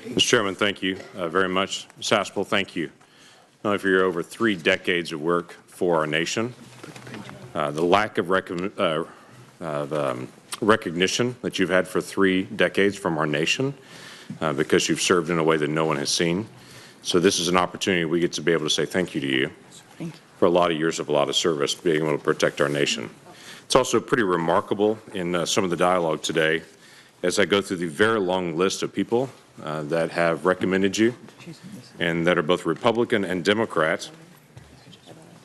Mr. Chairman, thank you very much. Ms. Haspel, thank you. Not only for your over 3 decades of work for our nation, the lack of recognition that you've had for 3 decades from our nation because you've served in a way that no one has seen. So this is an opportunity we get to be able to say thank you to you for a lot of years of a lot of service, being able to protect our nation. It's also pretty remarkable in some of the dialogue today as I go through the very long list of people that have recommended you and that are both Republican and Democrat,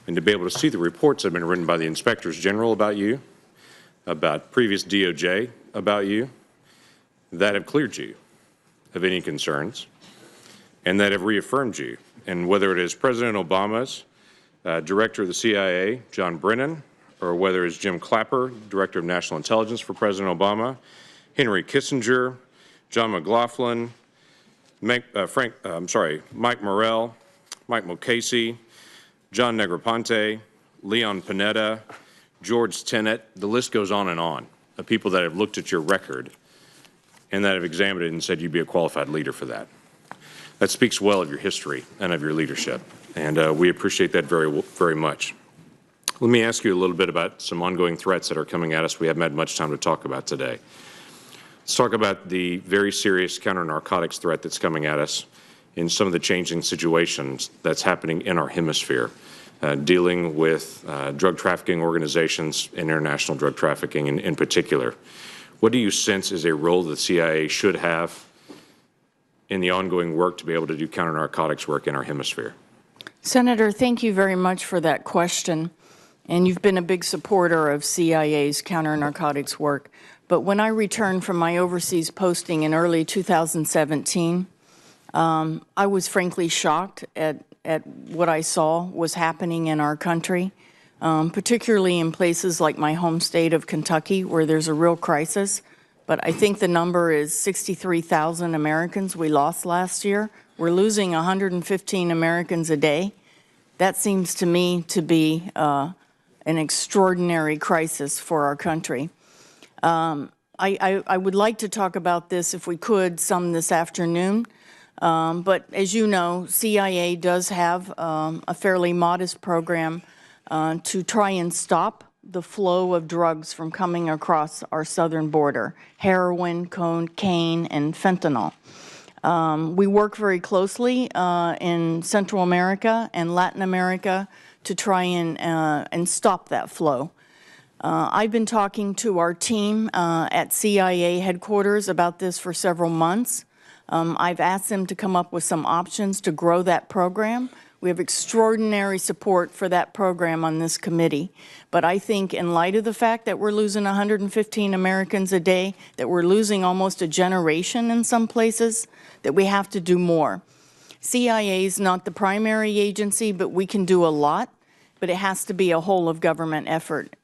and to be able to see the reports that have been written by the inspectors general about you, about previous DOJ about you, that have cleared you of any concerns and that have reaffirmed you. And whether it is President Obama's Director of the CIA, John Brennan, or whether it's Jim Clapper, Director of National Intelligence for President Obama, Henry Kissinger, John McLaughlin, Mike Morrell, Mike Mukasey, John Negroponte, Leon Panetta, George Tenet, the list goes on of people that have looked at your record and that have examined it and said you'd be a qualified leader for that. That speaks well of your history and of your leadership, and we appreciate that very much. Let me ask you a little bit about some ongoing threats that are coming at us we haven't had much time to talk about today. Let's talk about the very serious counter-narcotics threat that's coming at us in some of the changing situations that's happening in our hemisphere, dealing with drug trafficking organizations and international drug trafficking in particular. What do you sense is a role the CIA should have in the ongoing work to be able to do counter-narcotics work in our hemisphere? Senator, thank you very much for that question. And you've been a big supporter of CIA's counter-narcotics work. But when I returned from my overseas posting in early 2017, I was frankly shocked at what I saw was happening in our country, particularly in places like my home state of Kentucky, where there's a real crisis. But I think the number is 63,000 Americans we lost last year. We're losing 115 Americans a day. That seems to me to be an extraordinary crisis for our country. I would like to talk about this, if we could, some this afternoon. But as you know, CIA does have a fairly modest program to try and stop the flow of drugs from coming across our southern border: heroin, cocaine, and fentanyl. We work very closely in Central America and Latin America to try and stop that flow. I've been talking to our team at CIA headquarters about this for several months. I've asked them to come up with some options to grow that program. We have extraordinary support for that program on this committee. But I think in light of the fact that we're losing 115 Americans a day, that we're losing almost a generation in some places, that we have to do more. CIA is not the primary agency, but we can do a lot. But it has to be a whole of government effort.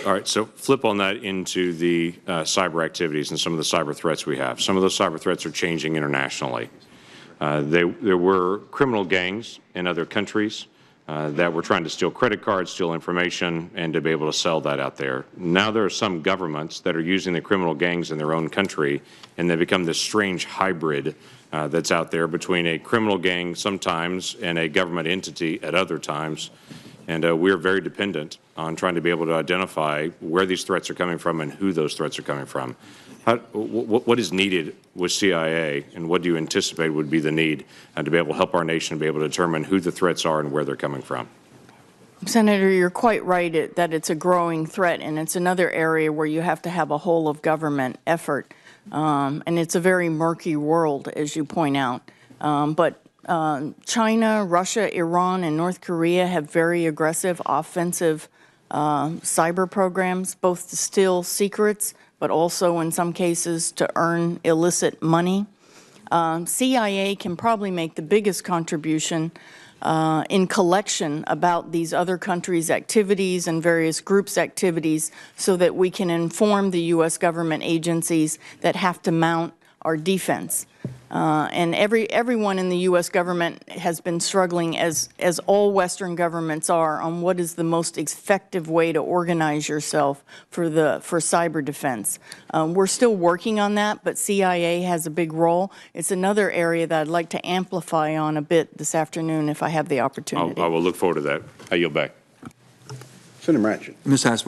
All right, so flip on that into the cyber activities and some of the cyber threats we have. Some of those cyber threats are changing internationally. There were criminal gangs in other countries that were trying to steal credit cards, steal information, and to be able to sell that out there. Now there are some governments that are using the criminal gangs in their own country, and they become this strange hybrid that's out there between a criminal gang sometimes and a government entity at other times. And we're very dependent on trying to be able to identify where these threats are coming from and who those threats are coming from. What is needed with CIA, and what do you anticipate would be the need to be able to help our nation be able to determine who the threats are and where they're coming from? Senator, you're quite right that it's a growing threat, and it's another area where you have to have a whole of government effort. And it's a very murky world, as you point out. But China, Russia, Iran, and North Korea have very aggressive offensive cyber programs, both to steal secrets, but also in some cases to earn illicit money. CIA can probably make the biggest contribution in collection about these other countries' activities and various groups' activities so that we can inform the U.S. government agencies that have to mount our defense. And everyone in the U.S. government has been struggling, as all Western governments are, on what is the most effective way to organize yourself for cyber defense. We're still working on that, but CIA has a big role. It's another area that I'd like to amplify on a bit this afternoon if I have the opportunity. I will look forward to that. I yield back. Senator Manchin. Ms. Haspel.